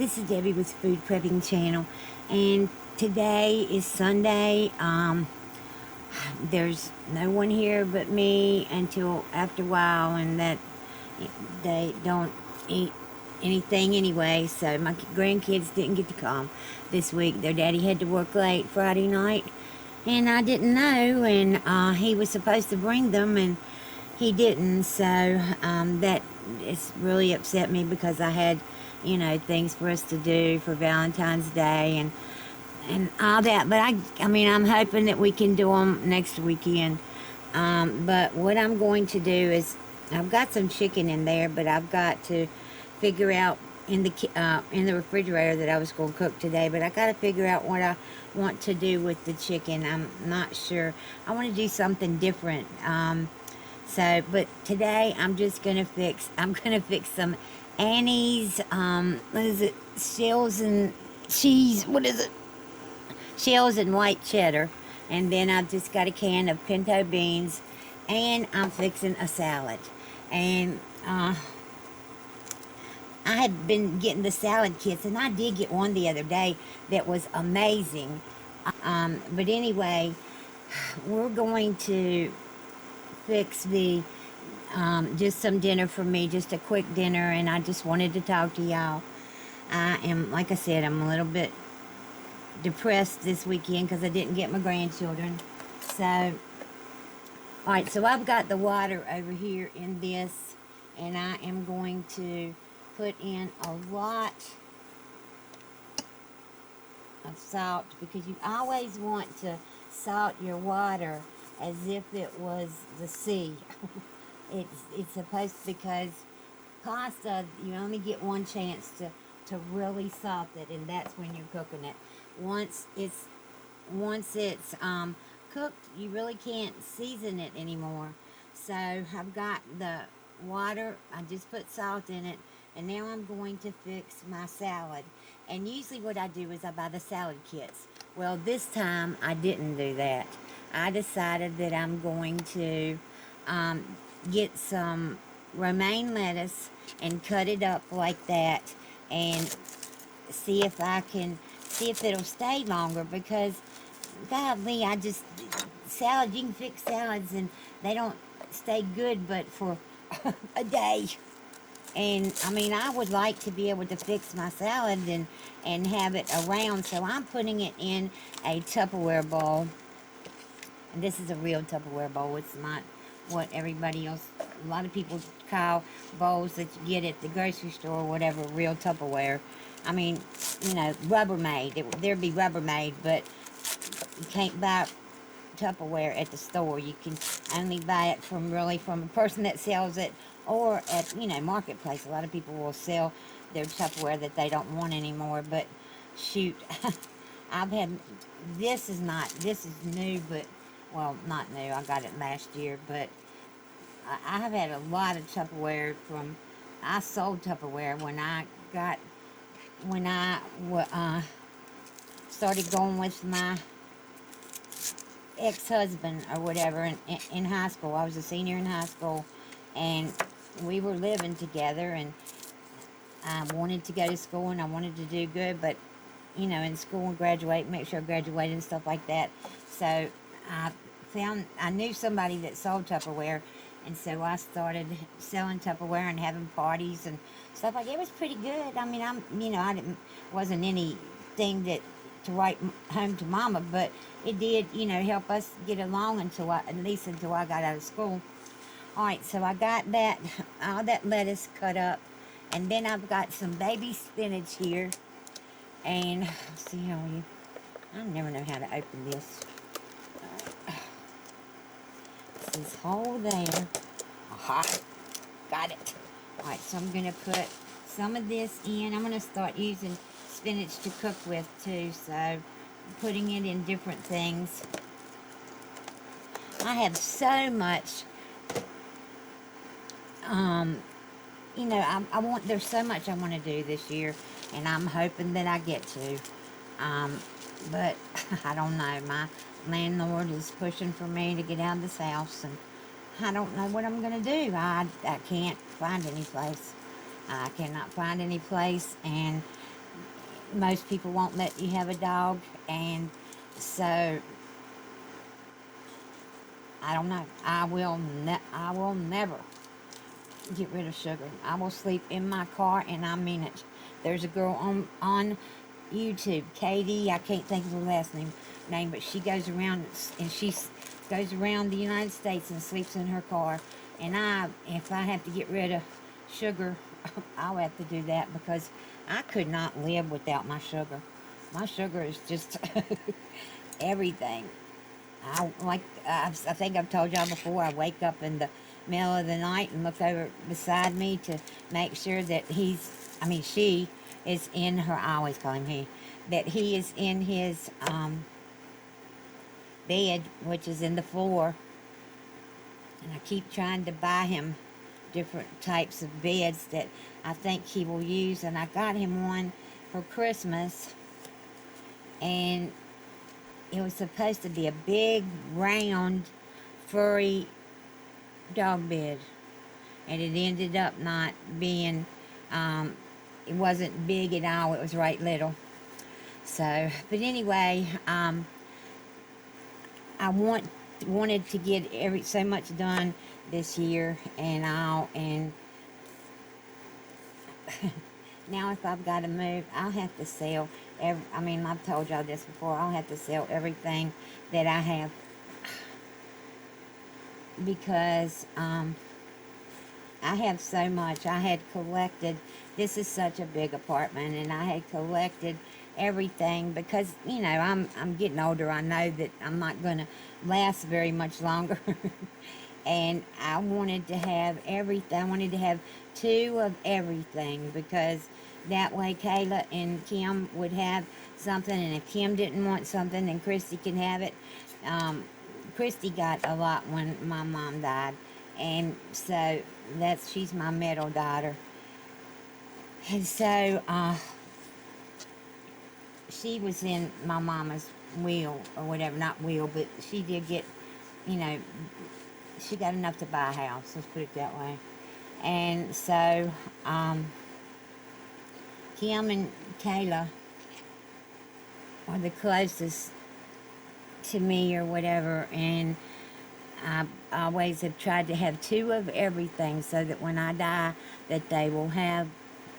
this is Debbie with Food Prepping Channel, and today is Sunday. There's no one here but me until after a while, and that they don't eat anything anyway, so my grandkids didn't get to come this week. Their daddy had to work late Friday night, and I didn't know, and he was supposed to bring them, and he didn't, so that it's really upset me because I had, things for us to do for Valentine's Day and all that. But I mean, I'm hoping that we can do them next weekend. But what I'm going to do is, I've got some chicken in there, but I've got to figure out in the refrigerator that I was going to cook today. But I got to figure out what I want to do with the chicken. I'm not sure. I want to do something different. But today I'm just gonna fix some Annie's, what is it, shells and cheese, what is it, shells and white cheddar, and then I've just got a can of pinto beans, and I'm fixing a salad. And I had been getting the salad kits, and I did get one the other day that was amazing. But anyway, we're going to fix the just some dinner for me, just a quick dinner, and I just wanted to talk to y'all. I am, like I said, I'm a little bit depressed this weekend because I didn't get my grandchildren. So, alright, so I've got the water over here in this, and I am going to put in a lot of salt, because you always want to salt your water as if it was the sea. It's supposed, because pasta, you only get one chance to really salt it, and that's when you're cooking it. Once it's cooked, you really can't season it anymore. So I've got the water, I just put salt in it, and now I'm going to fix my salad. And usually what I do is I buy the salad kits. Well, this time I didn't do that. I decided that I'm going to get some romaine lettuce and cut it up like that, and see if it'll stay longer, because godly, salad, you can fix salads and they don't stay good but for a day. And I mean, I would like to be able to fix my salad and have it around, so I'm putting it in a Tupperware bowl. And this is a real Tupperware bowl. It's not what everybody else, a lot of people call bowls that you get at the grocery store or whatever, real Tupperware. I mean, Rubbermaid. There'd be Rubbermaid, but you can't buy Tupperware at the store. You can only buy it from a person that sells it, or at, Marketplace. A lot of people will sell their Tupperware that they don't want anymore, but shoot, this is new, but, well, not new, I got it last year, but I have had a lot of Tupperware I sold Tupperware when I started going with my ex-husband or whatever in high school. I was a senior in high school, and we were living together, and I wanted to go to school and I wanted to do good, but in school and graduate, make sure I graduated and stuff like that. So I knew somebody that sold Tupperware, and so I started selling Tupperware and having parties and stuff like that. It was pretty good. I mean, wasn't anything to write home to Mama, but it did, help us get along at least until I got out of school. Alright, so I got all that lettuce cut up, and then I've got some baby spinach here, and let's see I never know how to open this. This hole there. Aha! Got it. Alright, so I'm going to put some of this in. I'm going to start using spinach to cook with too, so I'm putting it in different things. I have so much, there's so much I want to do this year, and I'm hoping that I get to. But I don't know. My landlord is pushing for me to get out of this house, and I don't know what I'm going to do. I can't find any place. I cannot find any place, and most people won't let you have a dog, and so I don't know. I will never get rid of sugar. I will sleep in my car, and I mean it. There's a girl on YouTube, Katie. I can't think of her last name, but she goes around and goes around the United States and sleeps in her car. And if I have to get rid of sugar, I'll have to do that, because I could not live without my sugar. My sugar is just everything. I think I've told y'all before, I wake up in the middle of the night and look over beside me to make sure that she is in her, I always call him he, that he is in his bed, which is in the floor. And I keep trying to buy him different types of beds that I think he will use. And I got him one for Christmas, and it was supposed to be a big, round, furry dog bed, and it ended up not being, it wasn't big at all, it was right little. So, but anyway, I wanted to get so much done this year, and now if I've got to move, I'll have to sell I've told y'all this before, I'll have to sell everything that I have, because I have so much. I had collected, this is such a big apartment, and I had collected everything, because, I'm getting older. I know that I'm not going to last very much longer. And I wanted to have everything. I wanted to have 2 of everything, because that way Kayla and Kim would have something, and if Kim didn't want something, then Christy can have it. Christy got a lot when my mom died, and so she's my middle daughter. And so she was in my mama's will, or whatever, not will, but she did get, she got enough to buy a house, let's put it that way. And so Kim and Kayla are the closest to me, or whatever, and I always have tried to have 2 of everything, so that when I die, that they will have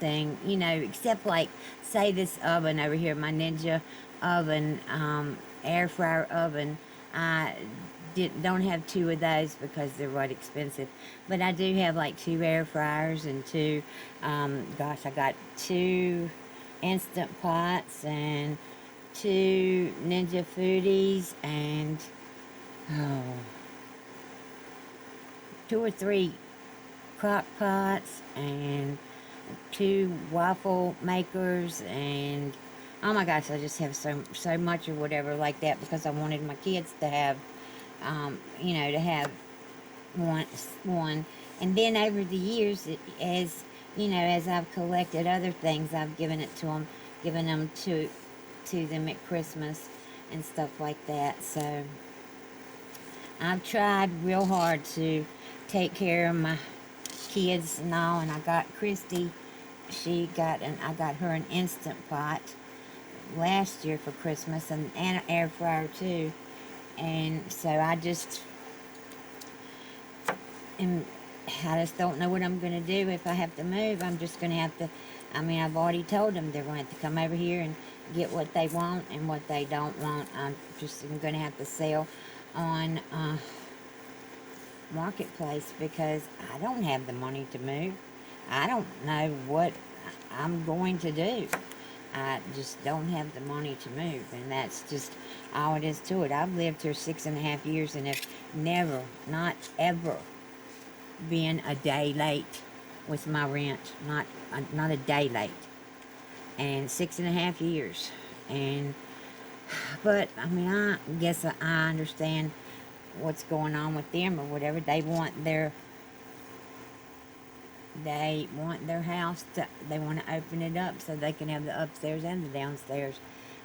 thing, except like, say, this oven over here, my Ninja oven, air fryer oven. I don't have 2 of those because they're right expensive, but I do have like 2 air fryers and 2, I got 2 Instant Pots and 2 Ninja Foodies, and 2 or 3 crock pots, and 2 waffle makers, and oh my gosh, I just have so much or whatever like that, because I wanted my kids to have, to have one. And then over the years, as I've collected other things, I've given them to them at Christmas and stuff like that. So I've tried real hard to take care of my kids and all, and I got Christy, I got her an Instant Pot last year for Christmas, and an air fryer too. And so I just don't know what I'm going to do if I have to move. I'm just going to have to, I've already told them they're going to have to come over here and get what they want and what they don't want. I'm going to have to sell on Marketplace, because I don't have the money to move. I don't know what I'm going to do. I just don't have the money to move, and that's just all it is to it. I've lived here 6.5 years and have never, not ever, been a day late with my rent. Not a day late. And 6.5 years. But I guess I understand what's going on with them or whatever. They want their house they want to open it up so they can have the upstairs and the downstairs.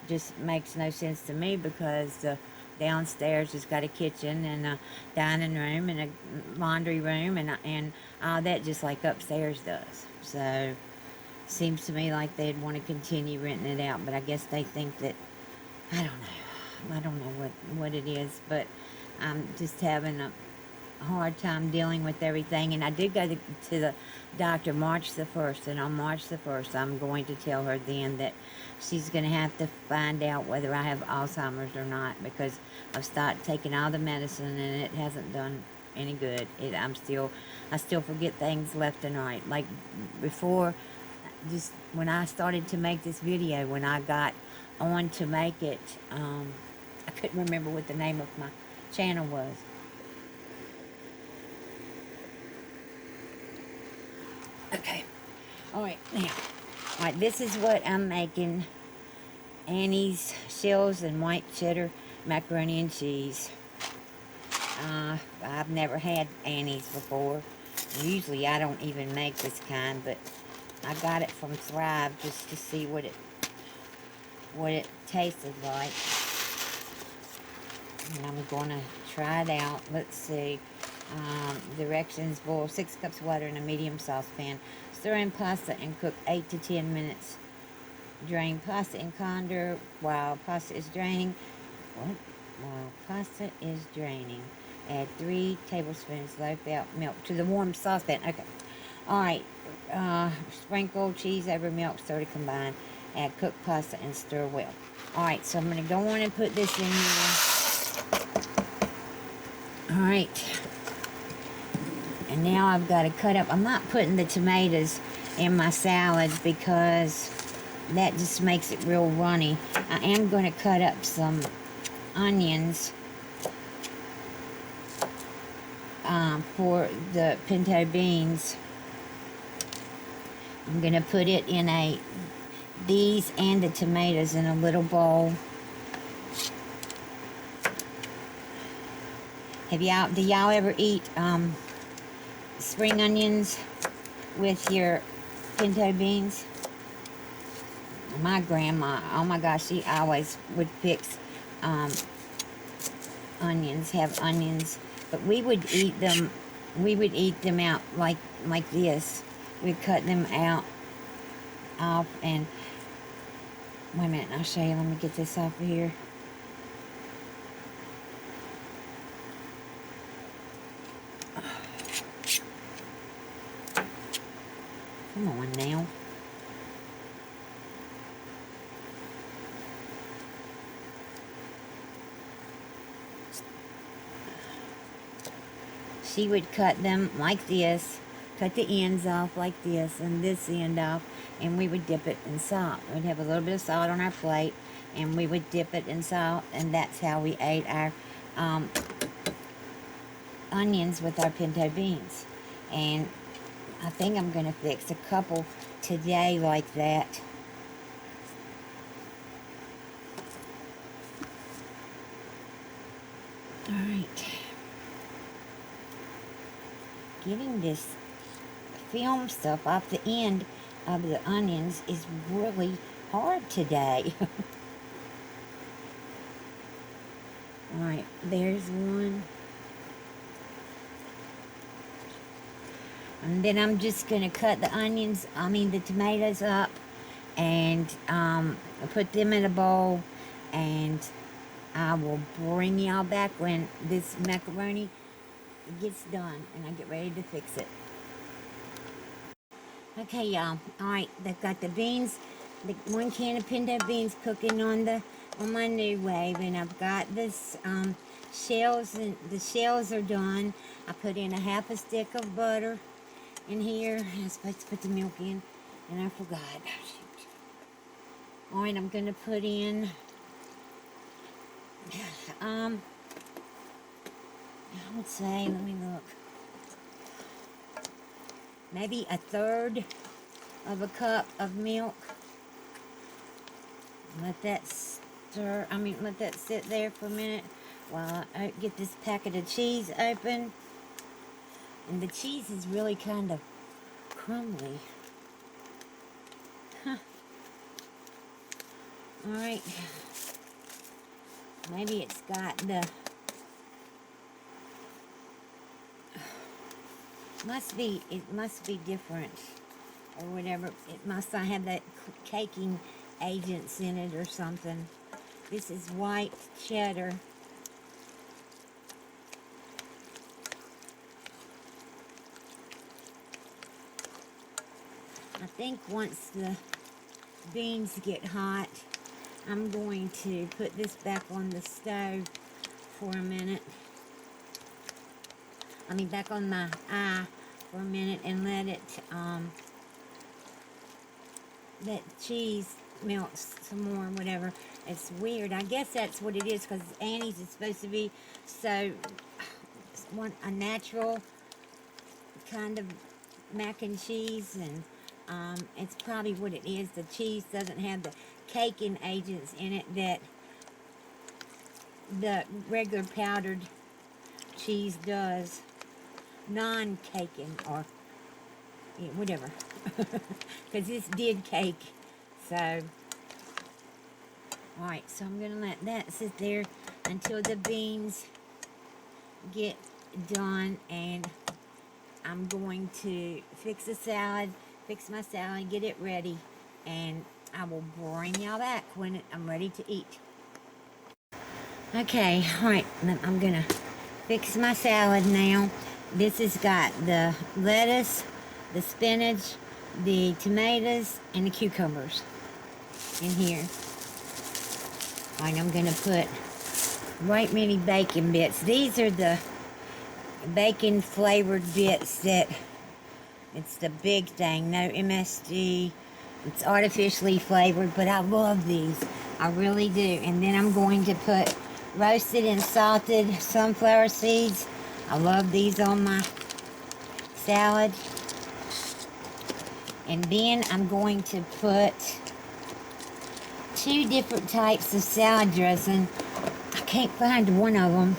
Just makes no sense to me, because the downstairs has got a kitchen and a dining room and a laundry room and all that, just like upstairs does. So seems to me like they'd want to continue renting it out, but I guess they think that, I don't know. I don't know what it is, but I'm just having a hard time dealing with everything. And I did go to the doctor March the 1st, and on March the 1st, I'm going to tell her then that she's going to have to find out whether I have Alzheimer's or not, because I've started taking all the medicine and it hasn't done any good. I still forget things left and right. Like before, just when I started to make this video, when I got on to make it, I couldn't remember what the name of my channel was. Okay. Alright, now. Alright, this is what I'm making. Annie's shells and white cheddar macaroni and cheese. I've never had Annie's before. Usually I don't even make this kind, but I got it from Thrive just to see what it tasted like. And I'm gonna try it out. Let's see. Directions: boil 6 cups water in a medium saucepan. Stir in pasta and cook 8 to 10 minutes. Drain pasta in colander while pasta is draining. What? While pasta is draining, add 3 tablespoons low-fat milk to the warm saucepan. Okay. Alright. Sprinkle cheese over milk, stir to combine. Add cooked pasta and stir well. Alright, so I'm going to go on and put this in here. Alright. And now I've got to cut up. I'm not putting the tomatoes in my salad because that just makes it real runny. I am going to cut up some onions for the pinto beans. I'm going to put it in these and the tomatoes in a little bowl. Do y'all ever eat spring onions with your pinto beans? My grandma, oh my gosh, she always would fix onions, have onions, but we would eat them out like this. We'd cut them off, and wait a minute, I'll show you. Let me get this off of here. Come on now. She would cut them like this, cut the ends off like this, and this end off, and we would dip it in salt. We'd have a little bit of salt on our plate, and we would dip it in salt, and that's how we ate our onions with our pinto beans. And I think I'm going to fix a couple today like that. Alright. Getting this film stuff off the end of the onions is really hard today. Alright, there's one. And then I'm just going to cut the tomatoes up and put them in a bowl, and I will bring y'all back when this macaroni gets done and I get ready to fix it. Okay, y'all. Alright, they've got the beans, the 1 can of pinto beans cooking on my new wave, and I've got this shells, and the shells are done. I put in a half a stick of butter in here. I was supposed to put the milk in, and I forgot. Shoot. Alright, I'm going to put in I would say, let me look, maybe 1/3 of a cup of milk. Let that sit there for a minute while I get this packet of cheese open. And the cheese is really kind of crumbly. Huh. Alright. Maybe it's got it must be different. or whatever. It must not have that caking agents in it or something. This is white cheddar. I think once the beans get hot, I'm going to put this back on the stove for a minute. I mean, back on my eye for a minute and let it, that cheese melts some more, whatever. It's weird. I guess that's what it is, because Annie's is supposed to be so, a natural kind of mac and cheese, and it's probably what it is. The cheese doesn't have the caking agents in it that the regular powdered cheese does. Non-caking, or yeah, whatever, because this did cake. So alright, so I'm gonna let that sit there until the beans get done, and I'm going to fix my salad, get it ready, and I will bring y'all back when I'm ready to eat. Okay, alright, I'm gonna fix my salad now. This has got the lettuce, the spinach, the tomatoes, and the cucumbers in here. Alright, I'm gonna put right many bacon bits. These are the bacon flavored bits that, it's the big thing. No MSG. It's artificially flavored, but I love these. I really do. And then I'm going to put roasted and salted sunflower seeds. I love these on my salad. And then I'm going to put 2 different types of salad dressing. I can't find one of them.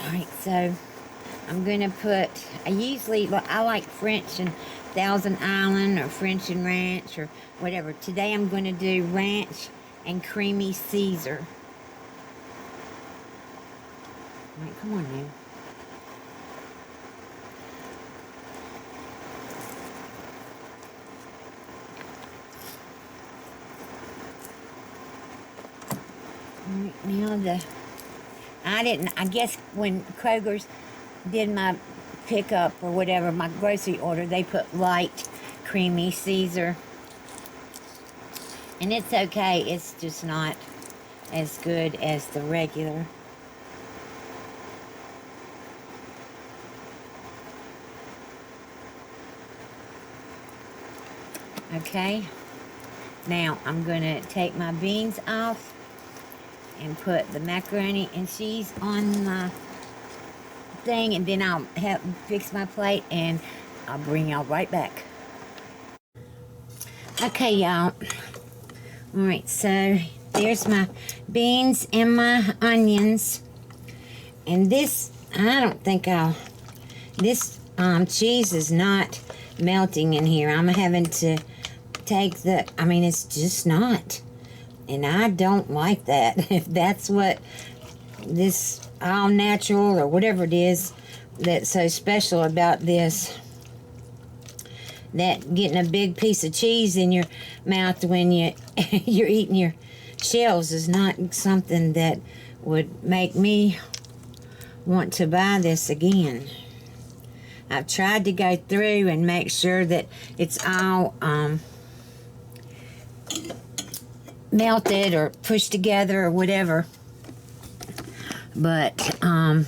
Alright, so I'm going to put, I like French and Thousand Island, or French and Ranch, or whatever. Today I'm going to do Ranch and Creamy Caesar. Alright, come on now. Now I guess when Kroger's did my pickup or whatever, my grocery order, they put light creamy Caesar. And it's okay, it's just not as good as the regular. Okay, now I'm gonna take my beans off and put the macaroni and cheese on my thing, and then I'll fix my plate, and I'll bring y'all right back. Okay, y'all. Alright, so there's my beans and my onions. And this, I don't think this cheese is not melting in here. I'm having to take it's just not. And I don't like that. If that's what this all natural or whatever it is that's so special about this, that getting a big piece of cheese in your mouth when you're eating your shells is not something that would make me want to buy this again. I've tried to go through and make sure that it's all melted or pushed together or whatever, but let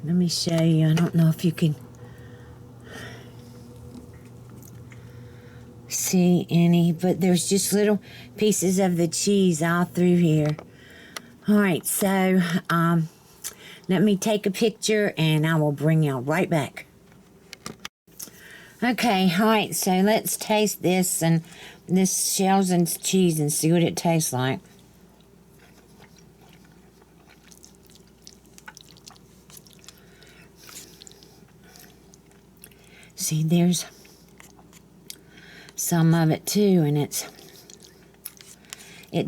me show you. I don't know if you can see any, but there's just little pieces of the cheese all through here. Alright, so let me take a picture and I will bring y'all right back. Okay, alright, so let's taste this and this shells and cheese and see what it tastes like. See, there's some of it too, and it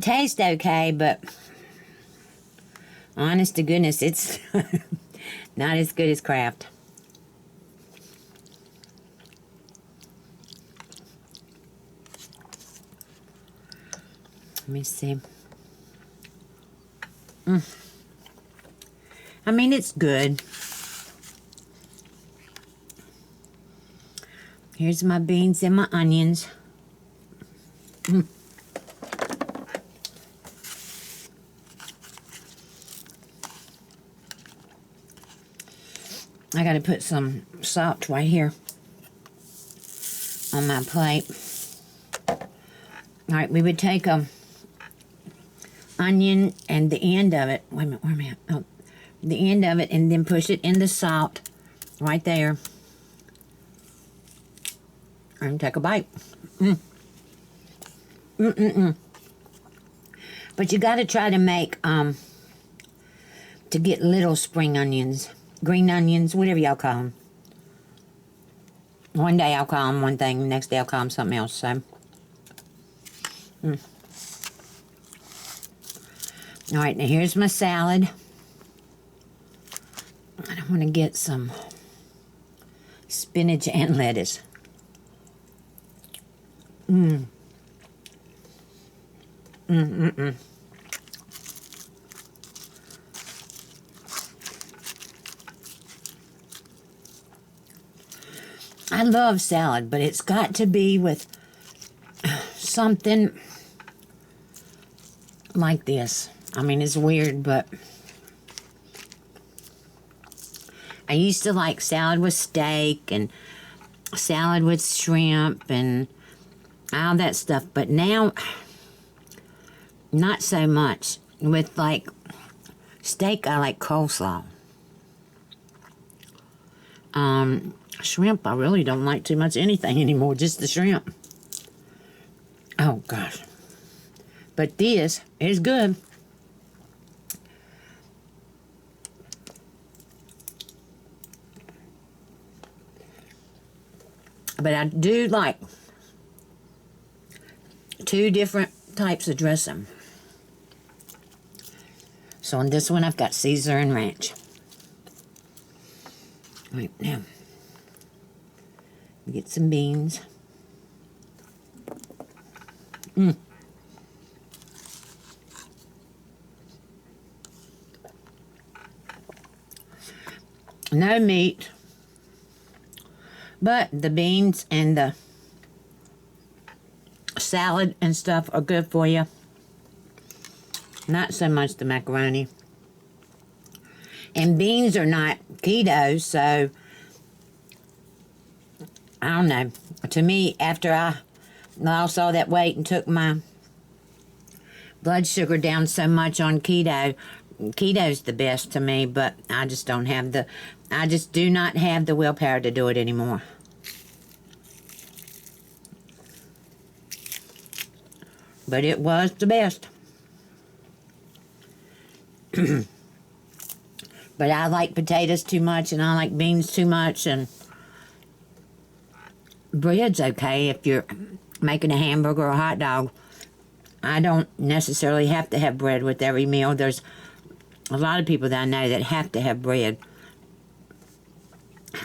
tastes okay, but honest to goodness, it's not as good as Kraft. Let me see. I mean, it's good. Here's my beans and my onions. I gotta put some salt right here on my plate. Alright, we would take a onion and the end of it. Wait a minute, where am I at? Oh, the end of it, and then push it in the salt right there. And take a bite. But you gotta try to make, to get little spring onions. Green onions, whatever y'all call them. One day I'll call them one thing, the next day I'll call them something else, so. Alright, now here's my salad. I want to get some spinach and lettuce. I love salad, but it's got to be with something like this. I mean, it's weird, but I used to like salad with steak and salad with shrimp and all that stuff, but now not so much. With like steak, I like coleslaw. Shrimp, I really don't like too much anything anymore, just the shrimp. Oh gosh. But this is good. But I do like 2 different types of dressing. So on this one, I've got Caesar and ranch. Right now, get some beans. No meat, but the beans and the salad and stuff are good for you. Not so much the macaroni. And beans are not keto, so I don't know. To me, after I lost all that weight and took my blood sugar down so much on keto, keto's the best to me, but I just don't have the, I just do not have the willpower to do it anymore. But it was the best. But I like potatoes too much, and I like beans too much, and bread's okay if you're making a hamburger or a hot dog. I don't necessarily have to have bread with every meal. There's a lot of people that I know that have to have bread.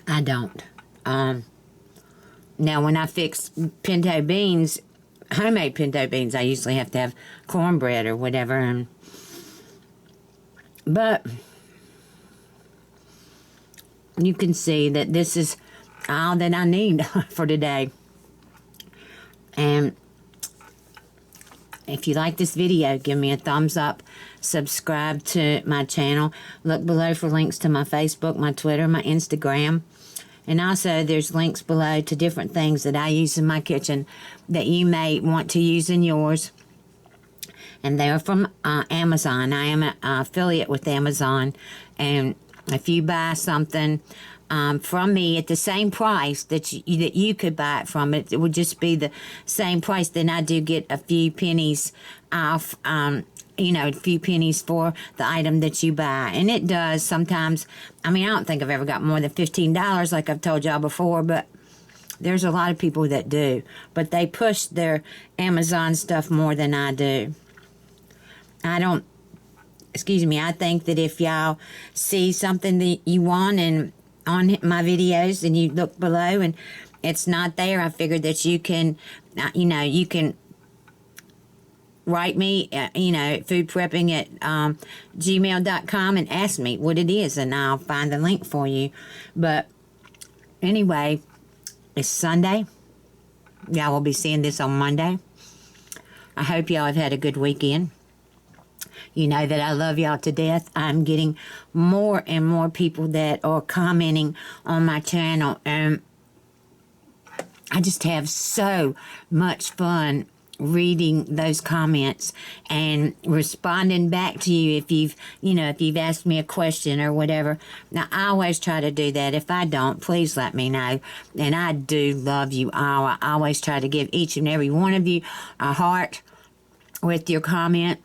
I don't. Now, when I fix pinto beans, homemade pinto beans, I usually have to have cornbread or whatever. But you can see that this is all that I need for today. And if you like this video, give me a thumbs up. Subscribe to my channel. Look below for links to my Facebook, my Twitter, my Instagram. And also, there's links below to different things that I use in my kitchen that you may want to use in yours. And they're from Amazon. I am an affiliate with Amazon. And if you buy something from me at the same price that you could buy it from, it would just be the same price. Then I do get a few pennies off, you know, a few pennies for the item that you buy. And it does sometimes. I mean, I don't think I've ever got more than $15, like I've told y'all before, but there's a lot of people that do. But they push their Amazon stuff more than I do. I think that if y'all see something that you want and on my videos and you look below and it's not there, I figured that you can, you know, you can write me, at foodprepping at gmail.com and ask me what it is, and I'll find the link for you. But anyway, it's Sunday. Y'all will be seeing this on Monday. I hope y'all have had a good weekend. You know that I love y'all to death. I'm getting more and more people that are commenting on my channel, and I just have so much fun reading those comments and responding back to you if you've asked me a question or whatever. Now, I always try to do that. If I don't, please let me know. And I do love you all. I always try to give each and every one of you a heart with your comment.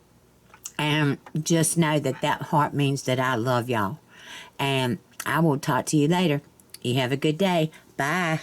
And just know that that heart means that I love y'all. And I will talk to you later. You have a good day. Bye.